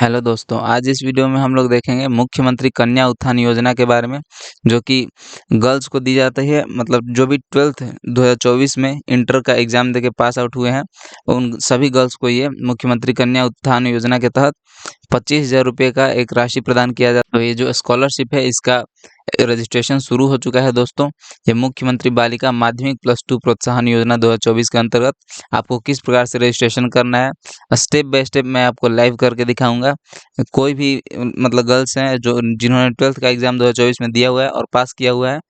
Hello दोस्तों, आज इस वीडियो में हम लोग देखेंगे मुख्यमंत्री कन्या उत्थान योजना के बारे में, जो कि गर्ल्स को दी जाती है। मतलब जो भी 12th 2024 में इंटर का एग्ज़ाम देके पास आउट हुए हैं, उन सभी गर्ल्स को ये मुख्यमंत्री कन्या उत्थान योजना के तहत 25,000 रुपये का एक राशि प्रदान किया जाता है। तो ये जो स्कॉलरशिप है, इसका रजिस्ट्रेशन शुरू हो चुका है दोस्तों। ये मुख्यमंत्री बालिका माध्यमिक +2 प्रोत्साहन योजना 2024 के अंतर्गत आपको किस प्रकार से रजिस्ट्रेशन करना है, स्टेप बाय स्टेप मैं आपको लाइव करके दिखाऊंगा। कोई भी मतलब गर्ल्स हैं जो जिन्होंने 12th का एग्ज़ाम 2024 में दिया हुआ है और पास किया हुआ है,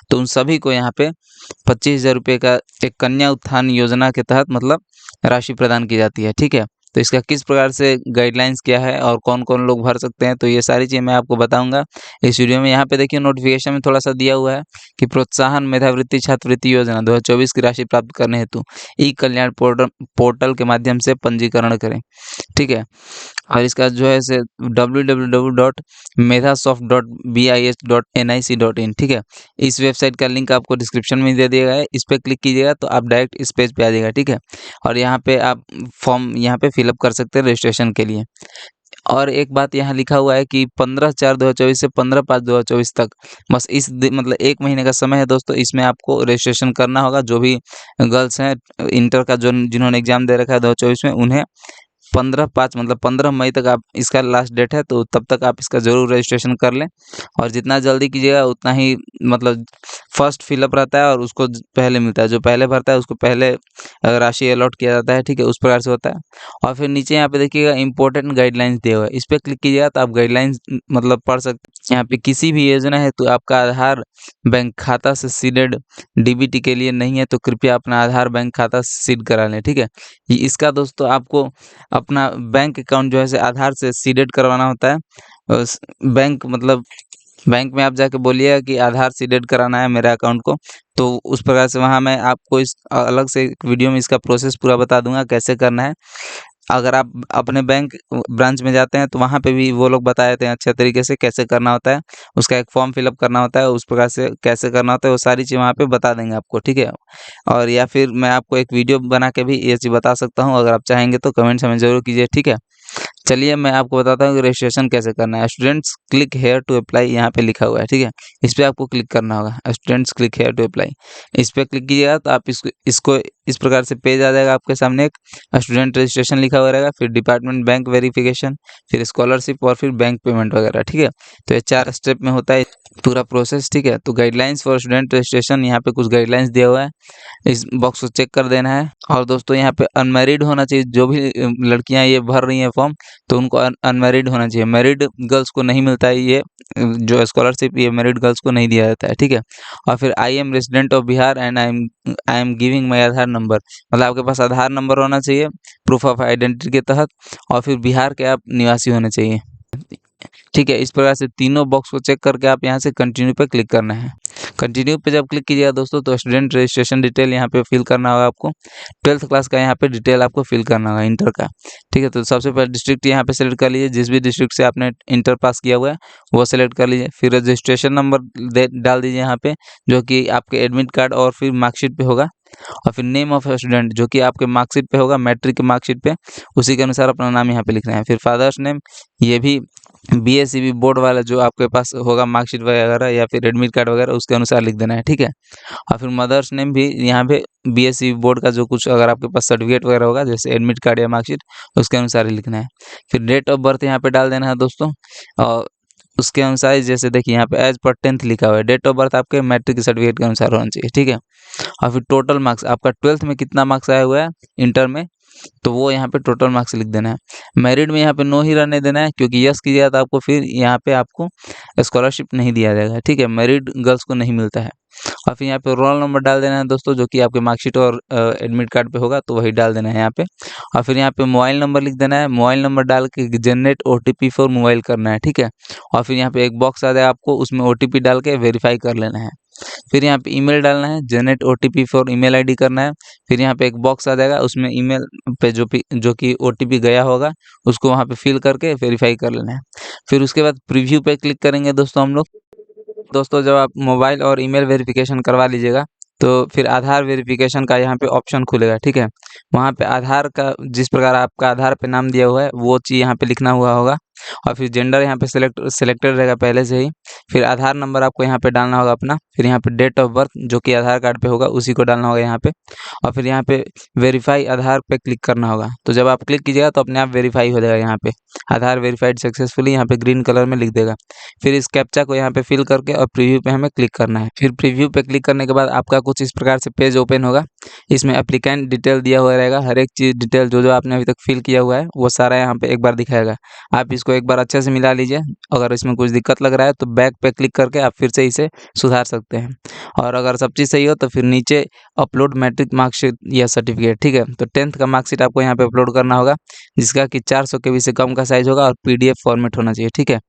तो उन सभी को यहाँ पे 25,000 रुपये का एक कन्या उत्थान योजना के तहत मतलब राशि प्रदान की जाती है। ठीक है, तो इसका किस प्रकार से गाइडलाइंस क्या है और कौन-कौन लोग भर सकते हैं, तो ये सारी चीज़ें मैं आपको बताऊंगा इस वीडियो में। यहाँ पे देखिए नोटिफिकेशन में थोड़ा सा दिया हुआ है कि प्रोत्साहन मेधावृत्ति छात्रवृत्ति योजना 2024 की राशि प्राप्त करने हेतु ई कल्याण पोर्टल के माध्यम से पंजीकरण करें। ठीक है, और इसका जो है से www.medhasoft.bis.nic.in, ठीक है, इस वेबसाइट का लिंक आपको डिस्क्रिप्शन में दे दिया गया है। इस पर क्लिक कीजिएगा तो आप डायरेक्ट इस पेज पे आ जाएगा। ठीक है, और यहाँ पे आप फॉर्म यहाँ पे फिलअप कर सकते हैं रजिस्ट्रेशन के लिए। और एक बात यहाँ लिखा हुआ है कि 15/4/2024 से 15/5/2024 तक, बस मतलब 1 महीने का समय है दोस्तों। इसमें आपको रजिस्ट्रेशन करना होगा। जो भी गर्ल्स हैं इंटर का, जो जिन्होंने एग्ज़ाम दे रखा है 2024 में, उन्हें 15/5 मतलब 15 मई तक आप इसका लास्ट डेट है, तो तब तक आप इसका ज़रूर रजिस्ट्रेशन कर लें। और जितना जल्दी कीजिएगा उतना ही मतलब फर्स्ट फिलअप रहता है और उसको पहले मिलता है। जो पहले भरता है उसको पहले राशि अलॉट किया जाता है। ठीक है, उस प्रकार से होता है। और फिर नीचे यहाँ पे देखिएगा इंपॉर्टेंट गाइडलाइंस दिया हुआ है, इस पर क्लिक कीजिएगा तो आप गाइडलाइंस मतलब पढ़ सकते हैं। यहाँ पे किसी भी योजना है तो आपका आधार बैंक खाता से सीडेड डीबीटी के लिए नहीं है, तो कृपया अपना आधार बैंक खाता सीड करा लें। ठीक है, इसका दोस्तों आपको अपना बैंक अकाउंट जो है से आधार से सीडेड करवाना होता है। बैंक मतलब बैंक में आप जाके बोलिएगा कि आधार सीडेड कराना है मेरे अकाउंट को, तो उस प्रकार से वहाँ मैं आपको इस अलग से एक वीडियो में इसका प्रोसेस पूरा बता दूंगा कैसे करना है। अगर आप अपने बैंक ब्रांच में जाते हैं तो वहाँ पे भी वो लोग बता देते हैं अच्छे तरीके से कैसे करना होता है। उसका एक फॉर्म फिलअप करना होता है, उस प्रकार से कैसे करना होता है वो सारी चीज़ वहाँ पे बता देंगे आपको। ठीक है, और या फिर मैं आपको एक वीडियो बना के भी ये चीज़ बता सकता हूँ, अगर आप चाहेंगे तो कमेंट्स हमें ज़रूर कीजिए। ठीक है, चलिए मैं आपको बताता हूँ कि रजिस्ट्रेशन कैसे करना है। Students click here to apply, यहाँ पे लिखा हुआ है। ठीक है, इस पे आपको क्लिक करना होगा। Students click here to apply, इस पे क्लिक कीजिएगा तो आप इसको इस प्रकार से पेज आ जाएगा आपके सामने। एक स्टूडेंट रजिस्ट्रेशन लिखा हुआ रहेगा, फिर डिपार्टमेंट बैंक वेरिफिकेशन, फिर स्कॉलरशिप और फिर बैंक पेमेंट वगैरह। ठीक है, तो ये 4 स्टेप में होता है पूरा प्रोसेस। ठीक है, तो गाइडलाइंस फॉर स्टूडेंट रजिस्ट्रेशन, यहाँ पे कुछ गाइडलाइंस दिया हुआ है, इस बॉक्स को चेक कर देना है। और दोस्तों यहाँ पे अनमैरिड होना चाहिए। जो भी लड़कियां ये भर रही हैं फॉर्म, तो उनको अनमैरिड होना चाहिए। मैरिड गर्ल्स को नहीं मिलता है ये जो स्कॉलरशिप, ये मैरिड गर्ल्स को नहीं दिया जाता है। ठीक है, और फिर I am resident of Bihar and I am giving my Aadhaar number, मतलब आपके पास आधार नंबर होना चाहिए प्रूफ ऑफ आइडेंटिटी के तहत, और फिर बिहार के आप निवासी होने चाहिए। ठीक है, इस प्रकार से तीनों बॉक्स को चेक करके आप यहाँ से कंटिन्यू पे क्लिक करना है। कंटिन्यू पे जब क्लिक कीजिएगा दोस्तों, तो स्टूडेंट रजिस्ट्रेशन डिटेल यहाँ पे फिल करना होगा आपको। 12th क्लास का यहाँ पे डिटेल आपको फिल करना होगा, इंटर का। ठीक है, तो सबसे पहले डिस्ट्रिक्ट यहाँ पे सेलेक्ट कर लीजिए, जिस भी डिस्ट्रिक्ट से आपने इंटर पास किया हुआ है वो सेलेक्ट कर लीजिए। फिर रजिस्ट्रेशन नंबर डाल दीजिए यहाँ पे, जो कि आपके एडमिट कार्ड और फिर मार्कशीट पे होगा। और फिर नेम ऑफ स्टूडेंट, जो कि आपके मार्कशीट पे होगा, मैट्रिक के मार्कशीट पे, उसी के अनुसार अपना नाम यहाँ पे लिखना है। फिर फादर्स नेम, ये भी बीएसईबी बोर्ड वाला जो आपके पास होगा मार्कशीट वगैरह या फिर एडमिट कार्ड वगैरह, उसके अनुसार लिख देना है। ठीक है, और फिर मदर्स नेम भी यहाँ पे बीएसईबी बोर्ड का जो कुछ अगर आपके पास सर्टिफिकेट वगैरह होगा, जैसे एडमिट कार्ड या मार्कशीट, उसके अनुसार ही लिखना है। फिर डेट ऑफ बर्थ यहाँ पे डाल देना है दोस्तों, और उसके अनुसार जैसे देखिए यहाँ पे एज पर 10th लिखा हुआ है, डेट ऑफ बर्थ आपके मैट्रिक सर्टिफिकेट के अनुसार होना चाहिए। ठीक है, और फिर टोटल मार्क्स, आपका 12th में कितना मार्क्स आया हुआ है इंटर में, तो वो यहाँ पे टोटल मार्क्स लिख देना है। मैरिड में यहाँ पे नो ही रहने देना है, क्योंकि यस कीजिएगा तो आपको फिर यहाँ पे आपको स्कॉलरशिप नहीं दिया जाएगा। ठीक है, मैरिड गर्ल्स को नहीं मिलता है। और फिर यहाँ पे रोल नंबर डाल देना है दोस्तों, जो कि आपके मार्कशीट और एडमिट कार्ड पे होगा, तो वही डाल देना है यहाँ पे। और फिर यहाँ पे मोबाइल नंबर लिख देना है। मोबाइल नंबर डाल के जनरेट ओटीपी फॉर मोबाइल करना है। ठीक है, और फिर यहाँ पे एक बॉक्स आ जाएगा आपको, उसमें ओटीपी डाल के वेरीफाई कर लेना है। फिर यहाँ पे ईमेल डालना है, generate OTP for email ID करना है। फिर यहाँ पे एक बॉक्स आ जाएगा, उसमें ईमेल पे जो कि ओटीपी गया होगा, उसको वहाँ पे फिल करके वेरीफाई कर लेना है। फिर उसके बाद प्रीव्यू पे क्लिक करेंगे दोस्तों हम लोग। दोस्तों जब आप मोबाइल और ईमेल वेरिफिकेशन करवा लीजिएगा, तो फिर आधार वेरिफिकेशन का यहाँ पे ऑप्शन खुलेगा। ठीक है, वहाँ पे आधार का जिस प्रकार आपका आधार पे नाम दिया हुआ है वो चीज़ यहाँ पे लिखना हुआ होगा। और फिर जेंडर यहाँ पे सिलेक्टेड रहेगा पहले से ही। फिर आधार नंबर आपको यहाँ पे डालना होगा अपना, फिर यहाँ पे डेट ऑफ बर्थ जो कि आधार कार्ड पे होगा उसी को डालना होगा यहाँ पे, और फिर यहाँ पे वेरीफाई आधार पे क्लिक करना होगा। तो जब आप क्लिक कीजिएगा तो अपने आप वेरीफाई हो जाएगा, यहाँ पे आधार वेरीफाइड सक्सेसफुली यहाँ पे ग्रीन कलर में लिख देगा। फिर इस कैप्चा को यहाँ पे फिल करके और प्रीव्यू पे हमें क्लिक करना है। फिर प्रीव्यू पे क्लिक करने के बाद आपका कुछ इस प्रकार से पेज ओपन होगा। इसमें एप्लीकेंट डिटेल दिया हुआ रहेगा, हर एक चीज़ डिटेल जो जो आपने अभी तक फिल किया हुआ है वो सारा यहाँ पे एक बार दिखाएगा। आप इसको एक बार अच्छे से मिला लीजिए। अगर इसमें कुछ दिक्कत लग रहा है तो बैक पे क्लिक करके आप फिर से इसे सुधार सकते हैं। और अगर सब चीज़ सही हो तो फिर नीचे अपलोड मैट्रिक मार्कशीट या सर्टिफिकेट, ठीक है। तो 10th का मार्कशीट आपको यहाँ पे अपलोड करना होगा, जिसका कि 400 KB से कम का साइज होगा और PDF फॉर्मेट होना चाहिए, ठीक है।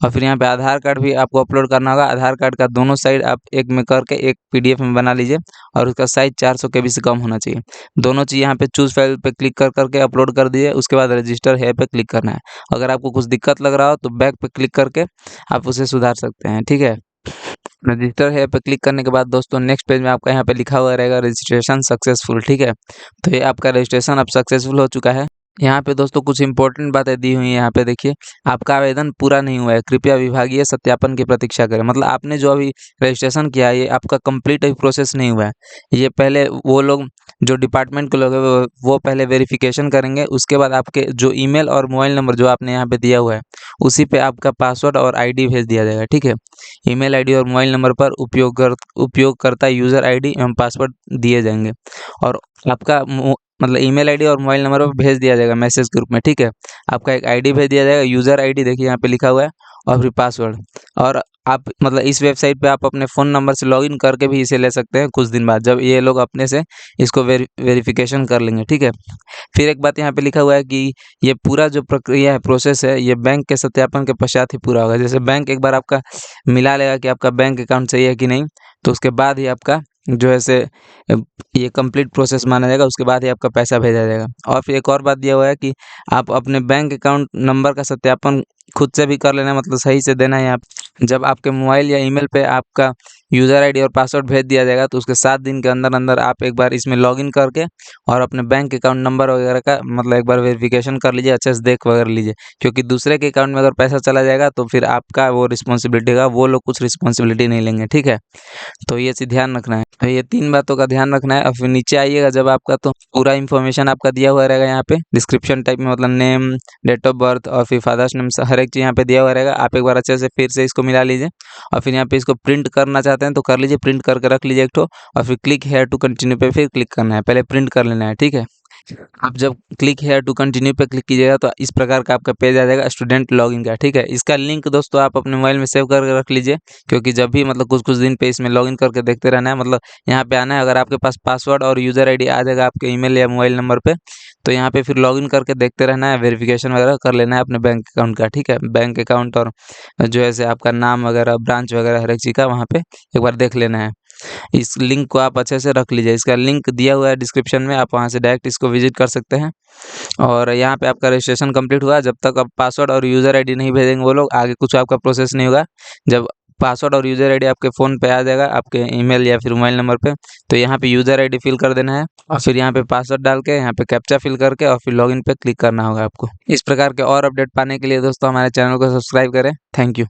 और फिर यहाँ पे आधार कार्ड भी आपको अपलोड करना होगा। आधार कार्ड का दोनों साइड आप एक में करके एक PDF में बना लीजिए और उसका साइज 400 KB से कम होना चाहिए। दोनों चीज़ यहाँ पे चूज़ फाइल पे क्लिक कर करके अपलोड कर दीजिए। उसके बाद रजिस्टर है पे क्लिक करना है। अगर आपको कुछ दिक्कत लग रहा हो तो बैक पे क्लिक करके आप उसे सुधार सकते हैं, ठीक है। रजिस्टर है पे क्लिक करने के बाद दोस्तों नेक्स्ट पेज में आपका यहाँ पे लिखा हुआ रहेगा रजिस्ट्रेशन सक्सेसफुल, ठीक है। तो ये आपका रजिस्ट्रेशन अब सक्सेसफुल हो चुका है। यहाँ पे दोस्तों कुछ इंपॉर्टेंट बातें दी हुई हैं। यहाँ पे देखिए, आपका आवेदन पूरा नहीं हुआ है, कृपया विभागीय सत्यापन की प्रतीक्षा करें। मतलब आपने जो अभी रजिस्ट्रेशन किया है ये आपका कंप्लीट अभी प्रोसेस नहीं हुआ है। ये पहले वो लोग जो डिपार्टमेंट के लोग हैं वो पहले वेरिफिकेशन करेंगे। उसके बाद आपके जो ईमेल और मोबाइल नंबर जो आपने यहाँ पे दिया हुआ है उसी पे आपका पासवर्ड और ID भेज दिया जाएगा, ठीक है। ईमेल ID और मोबाइल नंबर पर उपयोगकर्ता यूज़र ID एवं पासवर्ड दिए जाएंगे और आपका मतलब ईमेल ID और मोबाइल नंबर पर भेज दिया जाएगा मैसेज ग्रुप में, ठीक है। आपका एक ID भेज दिया जाएगा, यूज़र ID देखिए यहाँ पे लिखा हुआ है, और फिर पासवर्ड। और आप मतलब इस वेबसाइट पे आप अपने फ़ोन नंबर से लॉगिन करके भी इसे ले सकते हैं कुछ दिन बाद, जब ये लोग अपने से इसको वेरिफिकेशन कर लेंगे, ठीक है। फिर एक बात यहाँ पे लिखा हुआ है कि ये पूरा जो प्रक्रिया है, प्रोसेस है, ये बैंक के सत्यापन के पश्चात ही पूरा होगा। जैसे बैंक एक बार आपका मिला लेगा कि आपका बैंक अकाउंट सही है कि नहीं, तो उसके बाद ही आपका जो है से ये कंप्लीट प्रोसेस माना जाएगा। उसके बाद ही आपका पैसा भेजा जाएगा। और फिर एक और बात दिया हुआ है कि आप अपने बैंक अकाउंट नंबर का सत्यापन खुद से भी कर लेना, मतलब सही से देना है। आप जब आपके मोबाइल या ईमेल पे आपका यूज़र ID और पासवर्ड भेज दिया जाएगा तो उसके 7 दिन के अंदर अंदर आप एक बार इसमें लॉगिन करके और अपने बैंक अकाउंट नंबर वगैरह का मतलब एक बार वेरिफिकेशन कर लीजिए, अच्छे से देख वगैरह लीजिए। क्योंकि दूसरे के अकाउंट में अगर पैसा चला जाएगा तो फिर आपका वो रिस्पॉन्सिबिलिटी होगा, वो लोग कुछ रिस्पॉन्सिबिलिटी नहीं लेंगे, ठीक है। तो ये चीज़ ध्यान रखना है। तो ये 3 बातों का ध्यान रखना है। और फिर नीचे आइएगा जब आपका, तो पूरा इन्फॉर्मेशन आपका दिया हुआ रहेगा यहाँ पे डिस्क्रिप्शन टाइप में, मतलब नेम, डेट ऑफ बर्थ और फिर फादर्स नेम, हर एक चीज़ यहाँ पे दिया हुआ रहेगा। आप एक बार अच्छे से फिर से इसको मिला लीजिए और फिर यहाँ पे इसको प्रिंट करना चाहते हैं तो कर लीजिए, प्रिंट करके रख लीजिए एक ठो, और फिर क्लिक हेयर टू कंटिन्यू पे फिर क्लिक करना है। पहले प्रिंट कर लेना है, ठीक है। आप जब क्लिक हेयर टू कंटिन्यू पे क्लिक कीजिएगा तो इस प्रकार का आपका पेज आ जाएगा स्टूडेंट लॉगिन का, ठीक है। इसका लिंक दोस्तों आप अपने मोबाइल में सेव करके रख लीजिए, क्योंकि जब भी मतलब कुछ कुछ दिन पे इसमें लॉगिन करके देखते रहना है, मतलब यहाँ पे आना है। अगर आपके पास पासवर्ड और यूज़र ID आ जाएगा आपके ईमेल या मोबाइल नंबर पे, तो यहाँ पे फिर लॉगिन करके देखते रहना है, वेरिफिकेशन वगैरह कर लेना है अपने बैंक अकाउंट का, ठीक है। बैंक अकाउंट और जो है से आपका नाम वगैरह, ब्रांच वगैरह, हर एक चीज़ का वहाँ पे एक बार देख लेना है। इस लिंक को आप अच्छे से रख लीजिए। इसका लिंक दिया हुआ है डिस्क्रिप्शन में, आप वहाँ से डायरेक्ट इसको विजिट कर सकते हैं। और यहाँ पे आपका रजिस्ट्रेशन कंप्लीट हुआ। जब तक आप पासवर्ड और यूज़र ID नहीं भेजेंगे वो लोग, आगे कुछ आपका प्रोसेस नहीं होगा। जब पासवर्ड और यूज़र ID आपके फ़ोन पे आ जाएगा, आपके ईमेल या फिर मोबाइल नंबर पे, तो यहाँ पे यूज़र ID फिल कर देना है और फिर यहाँ पे पासवर्ड डाल के यहाँ पे कैप्चा फिल करके और फिर लॉगिन पे क्लिक करना होगा आपको। इस प्रकार के और अपडेट पाने के लिए दोस्तों हमारे चैनल को सब्सक्राइब करें। Thank you.